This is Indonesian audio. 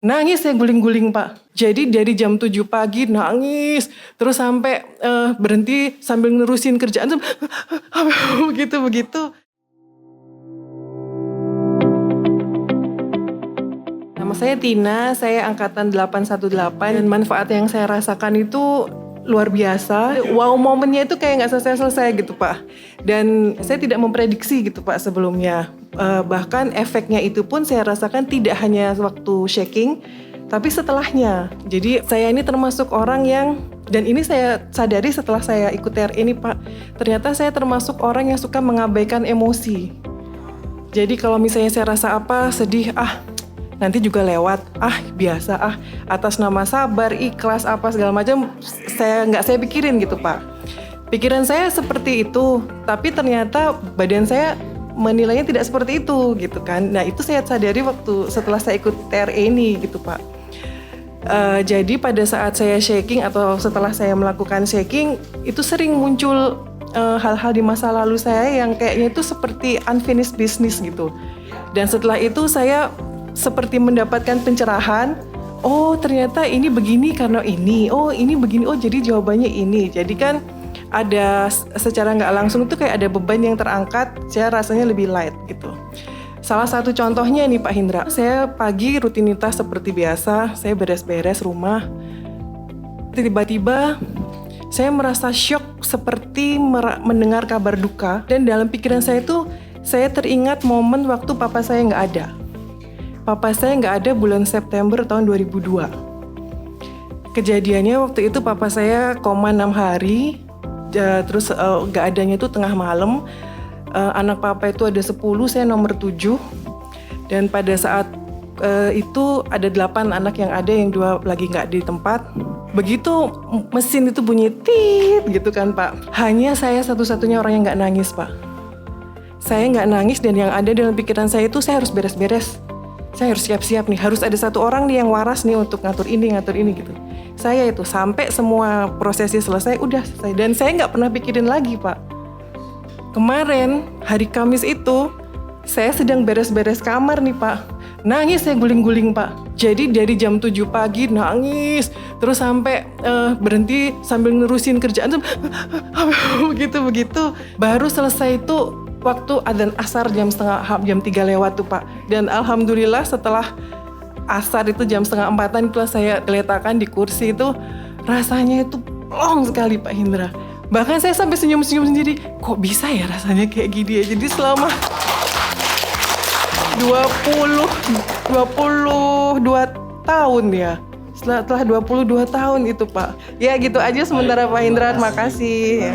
Nangis saya guling-guling Pak. Jadi dari jam 7 pagi nangis. Terus sampai berhenti sambil nerusin kerjaan. Begitu-begitu. Nama saya Tina, saya angkatan 818. Dan manfaat yang saya rasakan itu luar biasa. Wow momennya itu kayak gak selesai-selesai gitu Pak. Dan saya tidak memprediksi gitu Pak sebelumnya. Bahkan efeknya itu pun saya rasakan tidak hanya waktu shaking, tapi setelahnya. Jadi saya ini termasuk orang yang, dan ini saya sadari setelah saya ikut TRE ini Pak, ternyata saya termasuk orang yang suka mengabaikan emosi. Jadi kalau misalnya saya rasa apa, sedih, nanti juga lewat, biasa, atas nama sabar, ikhlas, apa segala macam, nggak saya pikirin gitu Pak. Pikiran saya seperti itu, tapi ternyata badan saya menilainya tidak seperti itu gitu kan. Nah itu saya sadari waktu setelah saya ikut TRE ini gitu Pak. Jadi pada saat saya shaking atau setelah saya melakukan shaking, itu sering muncul hal-hal di masa lalu saya yang kayaknya itu seperti unfinished business gitu. Dan setelah itu saya seperti mendapatkan pencerahan. Oh ternyata ini begini karena ini. Oh ini begini. Oh jadi jawabannya ini. Jadi kan ada secara nggak langsung itu kayak ada beban yang terangkat, saya rasanya lebih light gitu. Salah satu contohnya nih Pak Hindra, saya pagi rutinitas seperti biasa, saya beres-beres rumah. Tiba-tiba saya merasa shock seperti mendengar kabar duka, dan dalam pikiran saya itu saya teringat momen waktu papa saya nggak ada. Papa saya nggak ada bulan September tahun 2002. Kejadiannya waktu itu papa saya koma 6 hari. Terus gak adanya itu tengah malam. Anak papa itu ada 10, saya nomor 7. Dan pada saat itu ada 8 anak yang ada, yang 2 lagi gak di tempat. Begitu mesin itu bunyi tit gitu kan Pak. Hanya saya satu-satunya orang yang gak nangis Pak. Saya gak nangis, dan yang ada dalam pikiran saya itu saya harus beres-beres. Saya harus siap-siap nih, harus ada satu orang nih yang waras nih untuk ngatur ini gitu. Saya itu sampai semua prosesnya selesai, udah selesai. Dan saya nggak pernah pikirin lagi Pak. Kemarin hari Kamis itu saya sedang beres-beres kamar nih Pak. Nangis saya guling-guling Pak. Jadi dari jam 7 pagi nangis, terus sampai berhenti sambil nerusin kerjaan. Begitu-begitu. Baru selesai itu waktu adzan asar jam 3 lewat tuh Pak. Dan alhamdulillah setelah asar itu jam 3:30 itulah saya geletakkan di kursi itu, rasanya itu plong sekali Pak Hindra. Bahkan saya sampai senyum-senyum sendiri, kok bisa ya rasanya kayak gini ya. Jadi selama 22 tahun ya. Setelah 22 tahun itu Pak. Ya gitu aja sementara Pak Hindra, terima kasih.